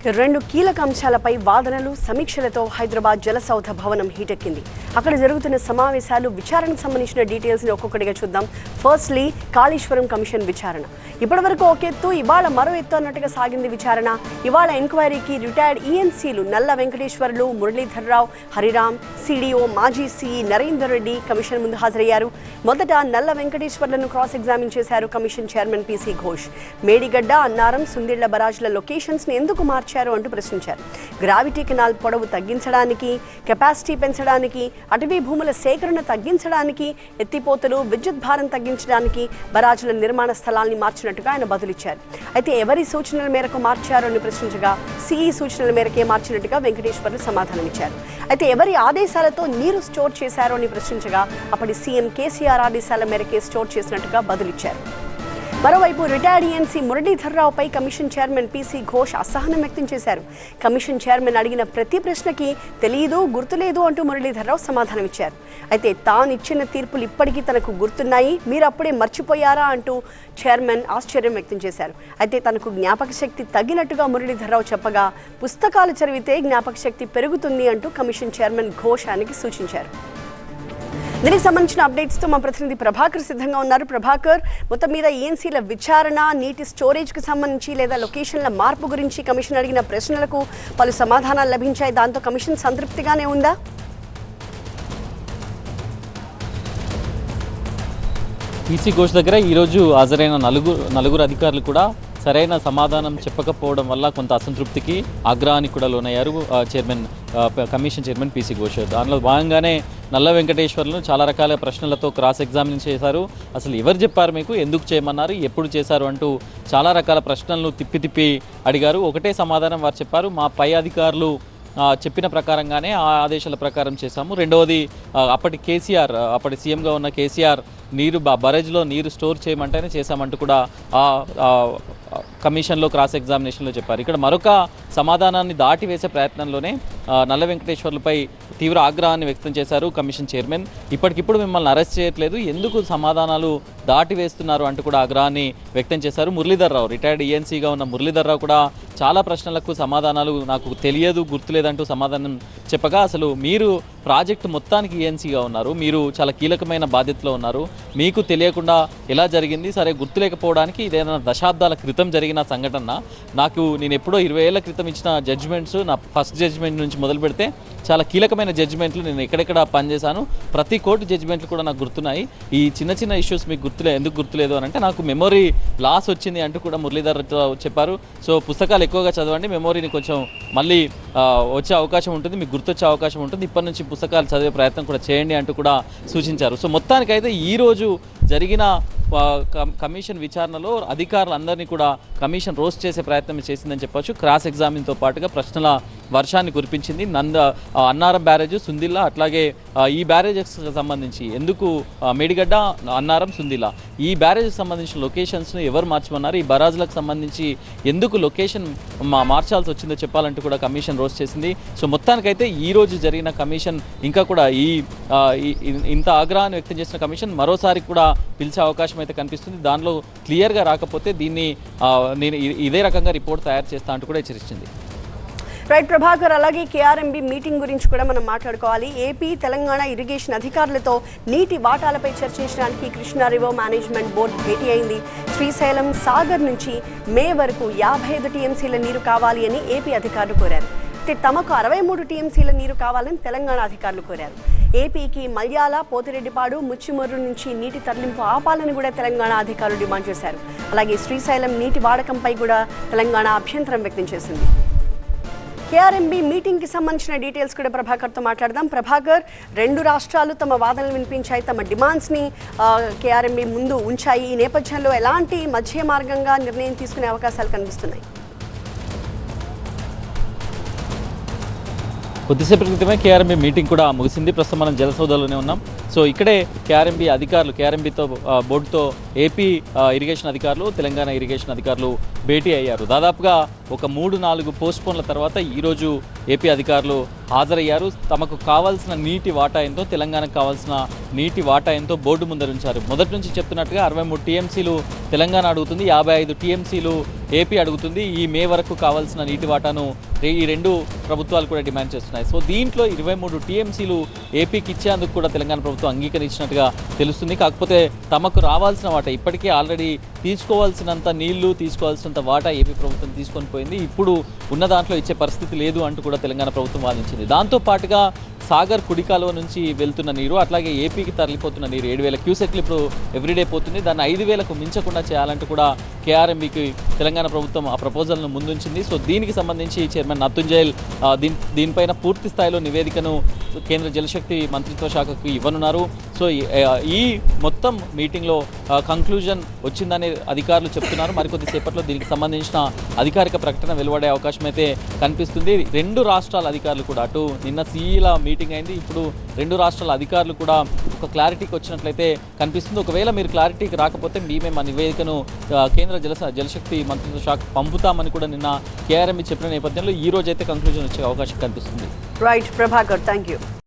రెండు కీలక అంశాలపై వాదనలు సమీక్షలతో హైదరాబాద్ జలసౌధ భవనం హీటెక్కింది. అక్కడ జరుగుతున్న సమావేశాలు విచారణకు సంబంధించిన డీటెయిల్స్ని ఒక్కొక్కటిగా చూద్దాం. ఫస్ట్లీ కాళేశ్వరం కమిషన్ విచారణ. ఇప్పటివరకు ఒక ఎత్తు, ఇవాళ మరో ఎత్తు అన్నట్టుగా సాగింది విచారణ. ఇవాళ ఎంక్వైరీకి రిటైర్డ్ ఈఎన్సీలు నల్ల వెంకటేశ్వర్లు, మురళీధర్రావు, హరిరామ్, సిడిఓ మాజీ సిఈ నరేందర్ రెడ్డి కమిషన్ ముందు హాజరయ్యారు. మొదట నల్ల వెంకటేశ్వర్లను క్రాస్ ఎగ్జామిన్ చేశారు commission chairman PC Ghosh. Medigadda, Annaram, Sundilla బరాజ్ల లొకేషన్స్ని ఎందుకు మార్చారు అంటూ ప్రశ్నించారు. గ్రావిటీ కెనాల్ పొడవు తగ్గించడానికి, కెపాసిటీ పెంచడానికి, అటవీ భూముల సేకరణ తగ్గించడానికి, ఎత్తిపోతలు, విద్యుత్ భారం తగ్గించడానికి బరాజుల నిర్మాణ స్థలాల్ని మార్చినట్టుగా ఆయన బదులిచ్చారు. అయితే ఎవరి సూచనల మేరకు మార్చారు అని ప్రశ్నించగా సిఈ సూచనల మేరకే మార్చినట్టుగా వెంకటేశ్వర్లు సమాధానమిచ్చారు. అయితే ఎవరి ఆదేశాలతో నీరు స్టోర్ చేశారు అని ప్రశ్నించగా అప్పటి సీఎం కేసీఆర్ ఆదేశాల మేరకే స్టోర్ చేసినట్టుగా బదులిచ్చారు. మరోవైపు రిటైర్డ్ ఈఎన్సీ మురళీధర్రావుపై కమిషన్ చైర్మన్ పీసీ ఘోష్ అసహనం వ్యక్తం చేశారు. కమిషన్ చైర్మన్ అడిగిన ప్రతి ప్రశ్నకి తెలియదు, గుర్తులేదు అంటూ మురళీధర్రావు సమాధానం ఇచ్చారు. అయితే తాను ఇచ్చిన తీర్పులు ఇప్పటికీ తనకు గుర్తున్నాయి, మీరు అప్పుడే మర్చిపోయారా అంటూ చైర్మన్ ఆశ్చర్యం వ్యక్తం చేశారు. అయితే తనకు జ్ఞాపక శక్తి తగ్గినట్టుగా మురళీధర్రావు చెప్పగా పుస్తకాలు చదివితే జ్ఞాపక శక్తి పెరుగుతుంది అంటూ కమిషన్ చైర్మన్ ఘోష్ ఆయనకి సూచించారు. దీనికి సంబంధించిన అప్డేట్స్తో మా ప్రతినిధి ప్రభాకర్ సిద్ధంగా ఉన్నారు. ప్రభాకర్, మొత్తం మీద ఈఎన్సీల విచారణ, నీటి స్టోరేజ్కి సంబంధించి లేదా లొకేషన్ల మార్పు గురించి కమిషన్ అడిగిన ప్రశ్నలకు పలు సమాధానాలు లభించాయి. దాంతో కమిషన్ సంతృప్తిగానే ఉందా? పీసీ ఘోష్ దగ్గర ఈరోజు హాజరైన నలుగురు అధికారులు కూడా సరైన సమాధానం చెప్పకపోవడం వల్ల కొంత అసంతృప్తికి, ఆగ్రహానికి కూడా లోనయ్యారు కమిషన్ చైర్మన్ పీసీ ఘోష్. దానిలో భాగంగానే నల్ల వెంకటేశ్వర్లను చాలా రకాల ప్రశ్నలతో క్రాస్ ఎగ్జామిన్ చేశారు. అసలు ఎవరు చెప్పారు మీకు, ఎందుకు చేయమన్నారు, ఎప్పుడు చేశారు అంటూ చాలా రకాల ప్రశ్నలను తిప్పి అడిగారు. ఒకటే సమాధానం వారు చెప్పారు, మా పై అధికారులు చెప్పిన ప్రకారంగానే ఆ ఆదేశాల ప్రకారం చేశాము. రెండవది, అప్పటి సీఎంగా ఉన్న కేసీఆర్ బరేజ్లో నీరు స్టోర్ చేయమంటేనే చేశామంటూ కూడా కమిషన్లో క్రాస్ ఎగ్జామినేషన్లో చెప్పారు. ఇక్కడ మరొక సమాధానాన్ని దాటివేసే ప్రయత్నంలోనే నల్ల వెంకటేశ్వర్లపై తీవ్ర ఆగ్రహాన్ని వ్యక్తం చేశారు కమిషన్ చైర్మన్. ఇప్పటికిప్పుడు మిమ్మల్ని అరెస్ట్ చేయట్లేదు, ఎందుకు సమాధానాలు దాటివేస్తున్నారు అంటూ కూడా ఆగ్రహాన్ని వ్యక్తం చేశారు. మురళీధర్రావు, రిటైర్డ్ ఈఎన్సీగా ఉన్న మురళీధర్రావు కూడా చాలా ప్రశ్నలకు సమాధానాలు నాకు తెలియదు, గుర్తులేదంటూ సమాధానం చెప్పగా, అసలు మీరు ప్రాజెక్టు మొత్తానికి ఈఎన్సీగా ఉన్నారు, మీరు చాలా కీలకమైన బాధ్యతలో ఉన్నారు, మీకు తెలియకుండా ఎలా జరిగింది, సరే గుర్తులేకపోవడానికి ఇదేదైనా దశాబ్దాల క్రితం జరిగిన సంఘటన, నేను ఎప్పుడో 20 ఏళ్ల క్రితం ఇచ్చిన జడ్జిమెంట్స్, నా ఫస్ట్ జడ్జిమెంట్ నుంచి మొదలు పెడితే చాలా కీలకమైన జడ్జిమెంట్లు నేను ఎక్కడెక్కడ పనిచేశాను, ప్రతి కోర్టు జడ్జిమెంట్లు కూడా నాకు గుర్తున్నాయి, ఈ చిన్న ఇష్యూస్ మీకు ఎందుకు గుర్తులేదు అని అంటే నాకు మెమొరీ లాస్ వచ్చింది అంటూ కూడా మురళీధర్ చెప్పారు. సో పుస్తకాలు ఎక్కువగా చదవండి, మెమొరీని కొంచెం మళ్ళీ వచ్చే అవకాశం ఉంటుంది, మీకు గుర్తొచ్చే అవకాశం ఉంటుంది, ఇప్పటి నుంచి పుస్తకాలు చదివే ప్రయత్నం కూడా చేయండి అంటూ కూడా సూచించారు. సో మొత్తానికైతే ఈరోజు జరిగిన కమిషన్ విచారణలో అధికారులందరినీ కూడా కమిషన్ రోస్ట్ చేసే ప్రయత్నం చేసిందని చెప్పొచ్చు. క్రాస్ ఎగ్జామిన్తో పాటుగా ప్రశ్నల వర్షాన్ని కురిపించింది. అన్నారం బ్యారేజ్, సుందిల్లా, అట్లాగే ఈ బ్యారేజెస్ సంబంధించి ఎందుకు మేడిగడ్డ, అన్నారం, సుందిల్లా ఈ బ్యారేజ్కి సంబంధించిన లొకేషన్స్ను ఎవరు మార్చమన్నారు, ఈ బరాజ్లకు సంబంధించి ఎందుకు లొకేషన్ మార్చాల్సి వచ్చిందో చెప్పాలంటూ కూడా కమిషన్ రోస్ట్ చేసింది. సో మొత్తానికైతే ఈరోజు జరిగిన కమిషన్ ఇంకా కూడా ఇంత ఆగ్రహాన్ని వ్యక్తం చేసిన కమిషన్ మరోసారి కూడా పిలిచే అవకాశం అయితే కనిపిస్తుంది. దానిలో క్లియర్గా రాకపోతే దీన్ని నేను ఇదే రకంగా రిపోర్ట్ తయారు చేస్తా అంటూ కూడా హెచ్చరించింది. రైట్ ప్రభాకర్, అలాగే కేఆర్ఎంబీ మీటింగ్ గురించి కూడా మనం మాట్లాడుకోవాలి. ఏపీ, తెలంగాణ ఇరిగేషన్ అధికారులతో నీటి వాటాలపై చర్చించడానికి కృష్ణా రివర్ మేనేజ్మెంట్ బోర్డు భేటీ అయింది. శ్రీశైలం, సాగర్ నుంచి మే వరకు 55 టీఎంసీల నీరు కావాలి అని ఏపీ అధికారులు కోరారు. అయితే తమకు 63 టీఎంసీల నీరు కావాలని తెలంగాణ అధికారులు కోరారు. ఏపీకి మల్యాల, పోతిరెడ్డిపాడు, ముచ్చిమర్రు నుంచి నీటి తరలింపు ఆపాలని కూడా తెలంగాణ అధికారులు డిమాండ్ చేశారు. అలాగే శ్రీశైలం నీటి వాడకంపై కూడా తెలంగాణ అభ్యంతరం వ్యక్తం చేసింది. కేఆర్ఎంబీ మీటింగ్కి సంబంధించిన డీటెయిల్స్ కూడా ప్రభాకర్తో మాట్లాడదాం. ప్రభాకర్, రెండు రాష్ట్రాలు తమ వాదనలు వినిపించాయి, తమ డిమాండ్స్ని కేఆర్ఎంబీ ముందు ఉంచాయి. ఈ నేపథ్యంలో ఎలాంటి మధ్య మార్గంగా నిర్ణయం తీసుకునే అవకాశాలు కనిపిస్తున్నాయి? కొద్దిసేపటి క్రితమే కేఆర్ఎంబీ మీటింగ్ కూడా ముగిసింది. ప్రస్తుతం మనం జలసౌధలోనే ఉన్నాం. సో ఇక్కడే కేఆర్ఎంబీ అధికారులు, కేఆర్ఎంబీతో బోర్డుతో ఏపీ ఇరిగేషన్ అధికారులు, తెలంగాణ ఇరిగేషన్ అధికారులు భేటీ అయ్యారు. దాదాపుగా ఒక 3-4 పోస్ట్పోన్ల తర్వాత ఈరోజు ఏపీ అధికారులు హాజరయ్యారు. తమకు కావాల్సిన నీటి వాటా ఎంతో, తెలంగాణకు కావాల్సిన నీటి వాటా ఎంతో బోర్డు ముందరుంచారు. మొదటి నుంచి చెప్తున్నట్టుగా 63 టీఎంసీలు తెలంగాణ అడుగుతుంది, 55 టీఎంసీలు ఏపీ అడుగుతుంది. ఈ మే వరకు కావాల్సిన నీటి వాటాను ఈ రెండు ప్రభుత్వాలు కూడా డిమాండ్ చేస్తున్నాయి. సో దీంట్లో 23 టీఎంసీలు ఏపీకి ఇచ్చేందుకు కూడా తెలంగాణ ప్రభుత్వం అంగీకరించినట్టుగా తెలుస్తుంది. కాకపోతే తమకు రావాల్సిన వాటా ఇప్పటికే ఆల్రెడీ తీసుకోవాల్సినంత నీళ్లు, తీసుకోవాల్సినంత వాటా ఏపీ ప్రభుత్వం తీసుకొని పోయింది. ఇప్పుడు ఉన్న దాంట్లో ఇచ్చే పరిస్థితి లేదు అంటూ కూడా తెలంగాణ ప్రభుత్వం వాదించింది. దాంతో పాటుగా సాగర్ కుడికాలో నుంచి వెళ్తున్న నీరు, అట్లాగే ఏపీకి తరలిపోతున్న నీరు 7,000 క్యూసెక్లు ఇప్పుడు ఎవ్రీడే పోతుంది. దాన్ని 5,000కు మించకుండా చేయాలంటూ కూడా కేఆర్ఎంబీకి తెలంగాణ ప్రభుత్వం ఆ ప్రపోజల్ను ముందుంచింది. సో దీనికి సంబంధించి చైర్మన్ నత్తుంజైల్ దీనిపైన పూర్తి స్థాయిలో నివేదికను కేంద్ర జలశక్తి మంత్రిత్వ శాఖకు ఇవ్వనున్నారు. సో ఈ మొత్తం మీటింగ్లో కంక్లూజన్ వచ్చిందని అధికారులు చెప్తున్నారు. మరికొద్దిసేపట్లో దీనికి సంబంధించిన అధికారిక ప్రకటన వెలువడే అవకాశం అయితే కనిపిస్తుంది. 2 రాష్ట్రాల అధికారులు కూడా, అటు నిన్న సీఈల మీటింగ్ అయింది, ఇప్పుడు 2 రాష్ట్రాల అధికారులు కూడా ఒక క్లారిటీకి వచ్చినట్లయితే కనిపిస్తుంది. ఒకవేళ మీరు క్లారిటీకి రాకపోతే మేమే మా నివేదికను కేంద్ర జలశక్తి మంత్రిత్వ శాఖ పంపుతామని కూడా నిన్న కేఆర్ఎంబీ చెప్పిన నేపథ్యంలో ఈ రోజైతే కంక్లూజన్ వచ్చే అవకాశం కనిపిస్తుంది. Right Prabhakar, thank you.